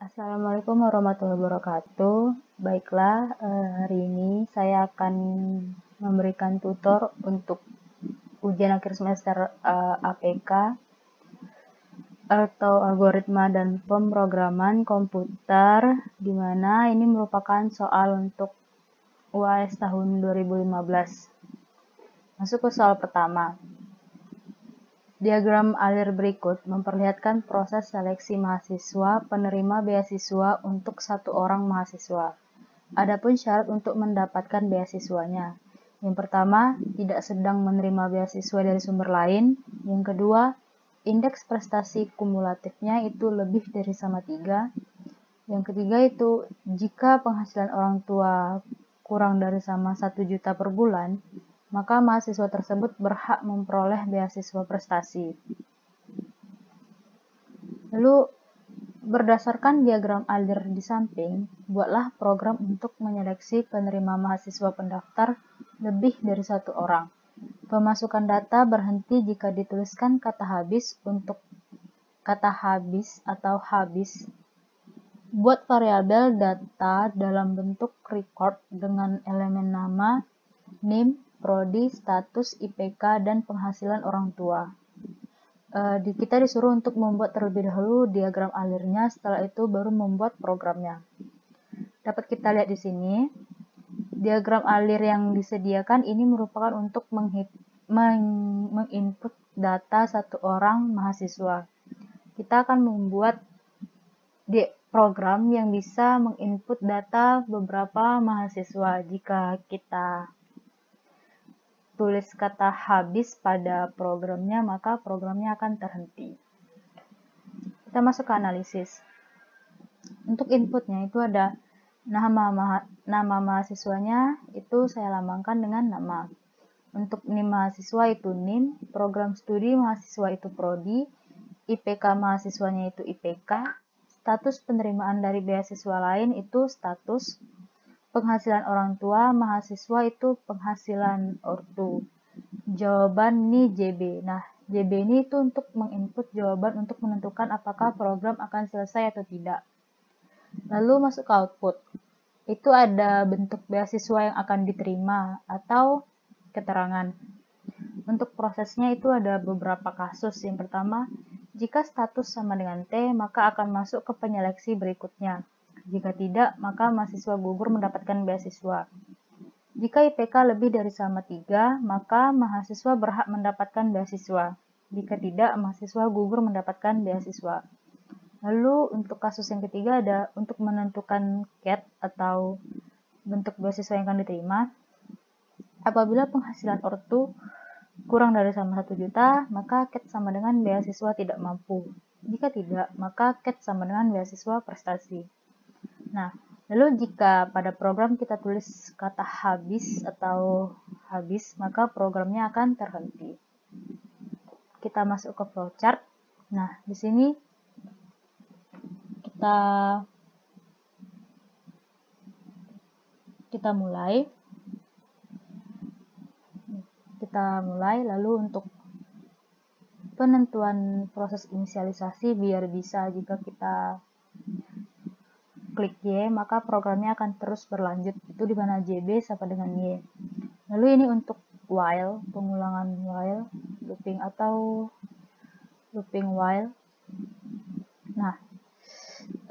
Assalamualaikum warahmatullahi wabarakatuh. Baiklah, hari ini saya akan memberikan tutor untuk ujian akhir semester APK atau algoritma dan pemrograman komputer, di mana ini merupakan soal untuk UAS tahun 2015. Masuk ke soal pertama. Diagram alir berikut memperlihatkan proses seleksi mahasiswa penerima beasiswa untuk satu orang mahasiswa. Adapun syarat untuk mendapatkan beasiswanya. Yang pertama, tidak sedang menerima beasiswa dari sumber lain. Yang kedua, indeks prestasi kumulatifnya itu lebih dari sama 3. Yang ketiga itu, jika penghasilan orang tua kurang dari sama 1 juta per bulan, maka mahasiswa tersebut berhak memperoleh beasiswa prestasi. Lalu, berdasarkan diagram alir di samping, buatlah program untuk menyeleksi penerima mahasiswa pendaftar lebih dari 1 orang. Pemasukan data berhenti jika dituliskan kata habis untuk kata habis atau habis. Buat variabel data dalam bentuk record dengan elemen nama, NIM, prodi, status, IPK, dan penghasilan orang tua. Kita disuruh untuk membuat terlebih dahulu diagram alirnya, setelah itu baru membuat programnya. Dapat kita lihat di sini, diagram alir yang disediakan ini merupakan untuk menginput data satu orang mahasiswa. Kita akan membuat program yang bisa menginput data beberapa mahasiswa. Jika kita tulis kata habis pada programnya, maka programnya akan terhenti. Kita masuk ke analisis. Untuk inputnya itu ada nama mahasiswanya, itu saya lambangkan dengan nama. Untuk NIM mahasiswa itu NIM, program studi mahasiswa itu prodi, IPK mahasiswanya itu IPK, status penerimaan dari beasiswa lain itu status, penghasilan orang tua mahasiswa itu penghasilan ortu. Jawaban ini JB. Nah, JB ini itu untuk menginput jawaban untuk menentukan apakah program akan selesai atau tidak. Lalu masuk ke output. Itu ada bentuk beasiswa yang akan diterima atau keterangan. Untuk prosesnya itu ada beberapa kasus. Yang pertama, jika status sama dengan T, maka akan masuk ke penyeleksi berikutnya. Jika tidak, maka mahasiswa gugur mendapatkan beasiswa. Jika IPK lebih dari sama 3, maka mahasiswa berhak mendapatkan beasiswa. Jika tidak, mahasiswa gugur mendapatkan beasiswa. Lalu untuk kasus yang ketiga ada untuk menentukan CAT atau bentuk beasiswa yang akan diterima. Apabila penghasilan ortu kurang dari sama 1 juta, maka CAT sama dengan beasiswa tidak mampu. Jika tidak, maka CAT sama dengan beasiswa prestasi. Nah, lalu jika pada program kita tulis kata habis atau habis, maka programnya akan terhenti. Kita masuk ke flowchart. Nah, di sini kita mulai lalu untuk penentuan proses inisialisasi biar bisa jika kita klik Y, maka programnya akan terus berlanjut. Itu di mana JB sama dengan Y. Lalu ini untuk while, pengulangan while, looping atau looping while. Nah,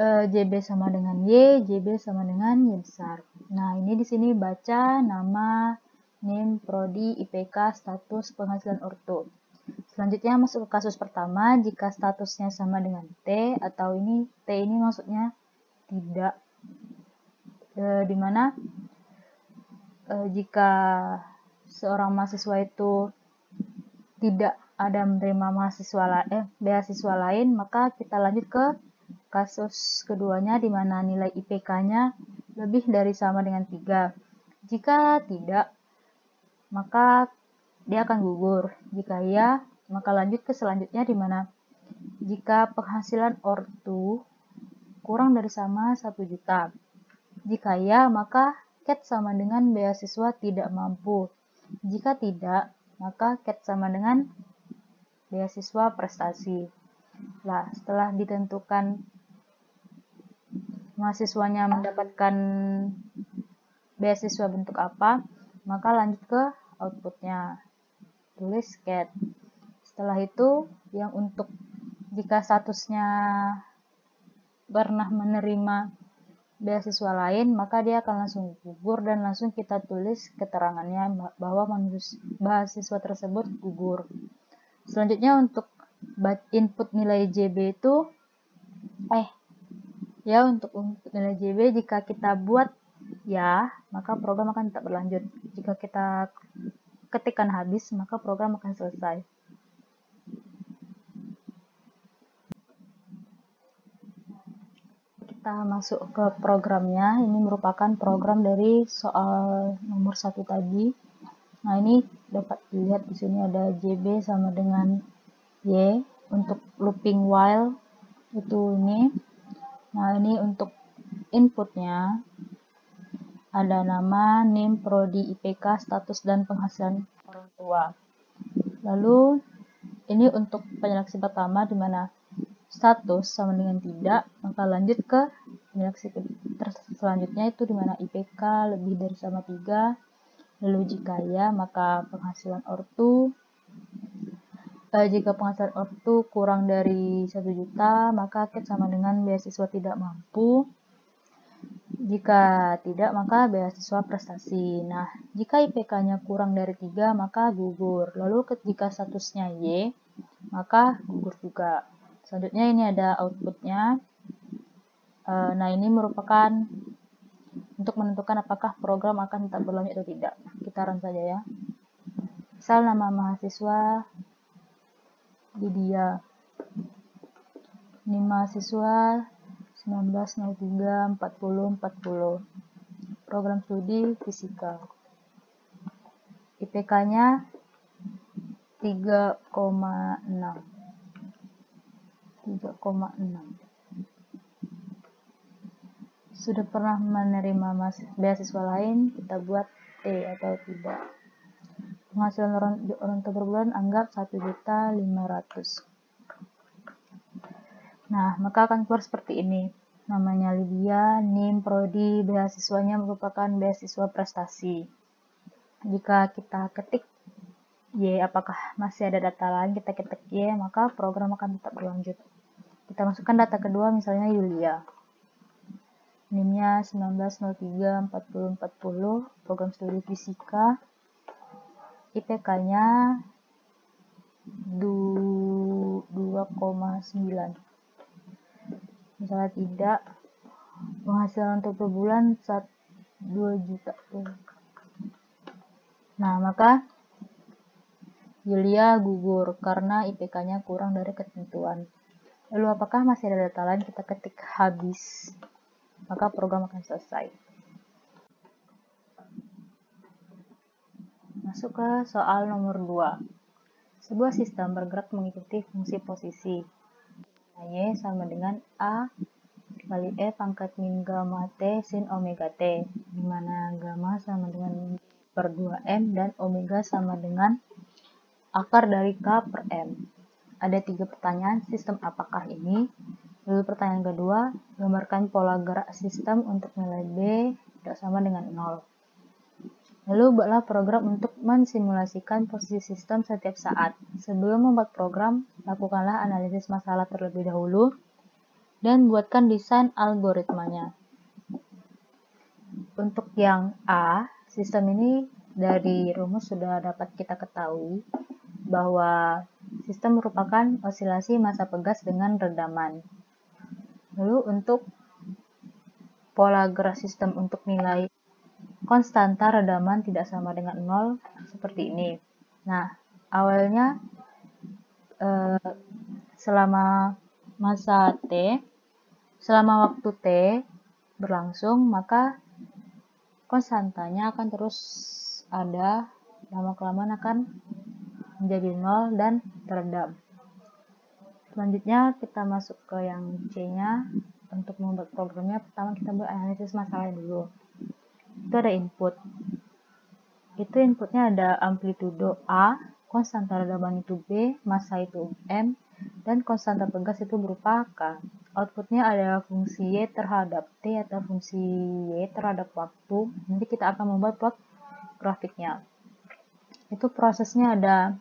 JB sama dengan Y, JB sama dengan Y besar. Nah, ini di sini baca nama, NIM, prodi, IPK, status, penghasilan ortu. Selanjutnya masuk ke kasus pertama, jika statusnya sama dengan T, atau ini T ini maksudnya tidak, dimana jika seorang mahasiswa itu tidak ada menerima beasiswa lain, maka kita lanjut ke kasus keduanya di mana nilai IPK-nya lebih dari sama dengan 3. Jika tidak, maka dia akan gugur. Jika iya, maka lanjut ke selanjutnya di mana jika penghasilan ortu kurang dari sama 1 juta. Jika iya, maka CAT sama dengan beasiswa tidak mampu. Jika tidak, maka CAT sama dengan beasiswa prestasi. Nah, setelah ditentukan mahasiswanya mendapatkan beasiswa bentuk apa, maka lanjut ke outputnya. Tulis get. Setelah itu, yang untuk jika statusnya pernah menerima beasiswa lain, maka dia akan langsung gugur dan langsung kita tulis keterangannya bahwa mahasiswa tersebut gugur. Selanjutnya untuk input nilai JB itu untuk input nilai JB jika kita buat ya, maka program akan tetap berlanjut. Jika kita ketikkan habis, maka program akan selesai. Kita masuk ke programnya. Ini merupakan program dari soal nomor 1 tadi. Nah, ini dapat dilihat di sini ada JB sama dengan Y untuk looping while itu ini. Nah, ini untuk inputnya ada nama, NIM, prodi, IPK, status dan penghasilan orang tua. Lalu ini untuk penyeleksi pertama di mana status sama dengan tidak, maka lanjut ke penyeleksi selanjutnya itu di mana IPK lebih dari sama 3, lalu jika ya maka penghasilan ortu, jika penghasilan ortu kurang dari 1 juta maka ket sama dengan beasiswa tidak mampu, jika tidak maka beasiswa prestasi. Nah, jika IPK-nya kurang dari 3 maka gugur, lalu jika statusnya Y maka gugur juga. Selanjutnya ini ada outputnya. Nah, ini merupakan untuk menentukan apakah program akan tetap berlanjut atau tidak. Kita run saja ya. Misal nama mahasiswa Lydia. Ini mahasiswa 1903 4040. Program studi fisika. IPK-nya 3,6. Sudah pernah menerima beasiswa lain, kita buat T atau tidak. Penghasilan orang tua per bulan anggap 1.500.000. Nah, maka akan keluar seperti ini. Namanya Lydia, NIM, prodi, beasiswanya merupakan beasiswa prestasi. Jika kita ketik Y, apakah masih ada data lain, kita ketik Y, maka program akan tetap berlanjut. Kita masukkan data kedua, misalnya Yulia. NIM-nya 1903 4040, program studi fisika. IPK-nya 2,9. Misalnya tidak, penghasilan untuk per bulan 2 juta. Nah, maka Yulia gugur karena IPK-nya kurang dari ketentuan. Lalu apakah masih ada data lain? Kita ketik habis, maka program akan selesai. Masuk ke soal nomor 2. Sebuah sistem bergerak mengikuti fungsi posisi. Y sama dengan A kali E pangkat min gamma T sin omega T, di mana gamma sama dengan per 2M dan omega sama dengan akar dari K per M. Ada 3 pertanyaan, sistem apakah ini? Lalu pertanyaan kedua, gambarkan pola gerak sistem untuk nilai B tidak sama dengan 0. Lalu buatlah program untuk mensimulasikan posisi sistem setiap saat. Sebelum membuat program, lakukanlah analisis masalah terlebih dahulu dan buatkan desain algoritmanya. Untuk yang A, sistem ini dari rumus sudah dapat kita ketahui bahwa sistem merupakan osilasi massa pegas dengan redaman. Lalu untuk pola gerak sistem untuk nilai konstanta redaman tidak sama dengan 0 seperti ini. Nah, awalnya selama waktu T berlangsung, maka konstantanya akan terus ada, lama-kelamaan akan menjadi 0 dan teredam. Selanjutnya kita masuk ke yang C-nya. Untuk membuat programnya, pertama kita buat analisis masalahnya dulu. Itu ada input. Itu inputnya ada amplitudo A, konstanta redaman itu B, massa itu M, dan konstanta pegas itu berupa K. outputnya ada fungsi Y terhadap T atau fungsi Y terhadap waktu. Nanti kita akan membuat plot grafiknya. Itu prosesnya ada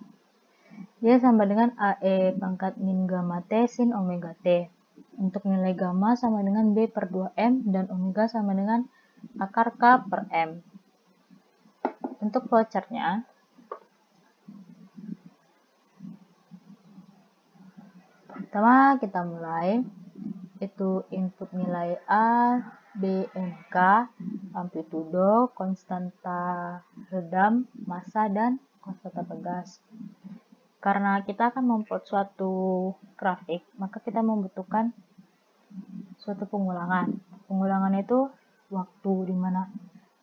Y sama dengan AE pangkat min gamma T sin omega T. Untuk nilai gamma sama dengan B per 2M dan omega sama dengan akar K per M. Untuk flowchartnya, pertama kita mulai, itu input nilai A, B, M, K, amplitudo, konstanta redam, massa, dan konstanta pegas. Karena kita akan membuat suatu grafik, maka kita membutuhkan suatu pengulangan. Pengulangan itu waktu di mana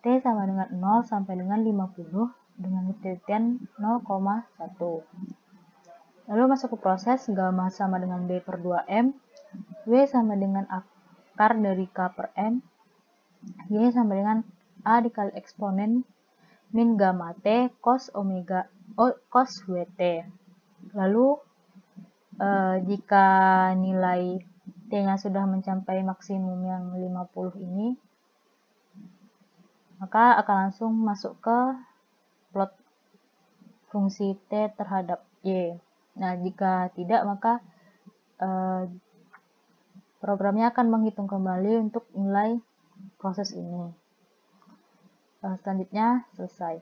T sama dengan 0 sampai dengan 50 dengan ketelitian 0,1. Lalu masuk ke proses gamma sama dengan B per 2M, W sama dengan akar dari K per M, Y sama dengan A dikali eksponen min gamma T cos WT. Lalu jika nilai T-nya sudah mencapai maksimum yang 50 ini, maka akan langsung masuk ke plot fungsi T terhadap Y. Nah, jika tidak, maka programnya akan menghitung kembali untuk nilai proses ini. Selanjutnya, selesai.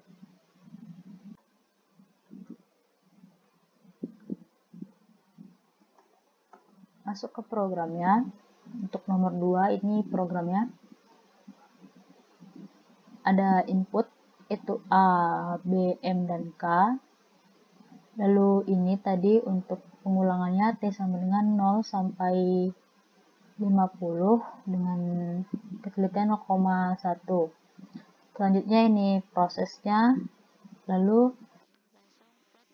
Masuk ke programnya. Untuk nomor 2 ini programnya. Ada input, itu A, B, M, dan K. Lalu ini tadi untuk pengulangannya T sama dengan 0 sampai 50 dengan ketelitian 0,1. Selanjutnya ini prosesnya, lalu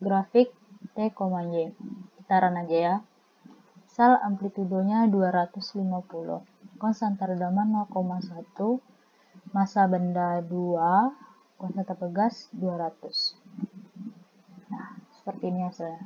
grafik T, Y. Kita run aja ya. Sal amplitudonya 250, konstanta redaman 0,1, massa benda 2, konstanta pegas 200. Nah, seperti ini hasilnya.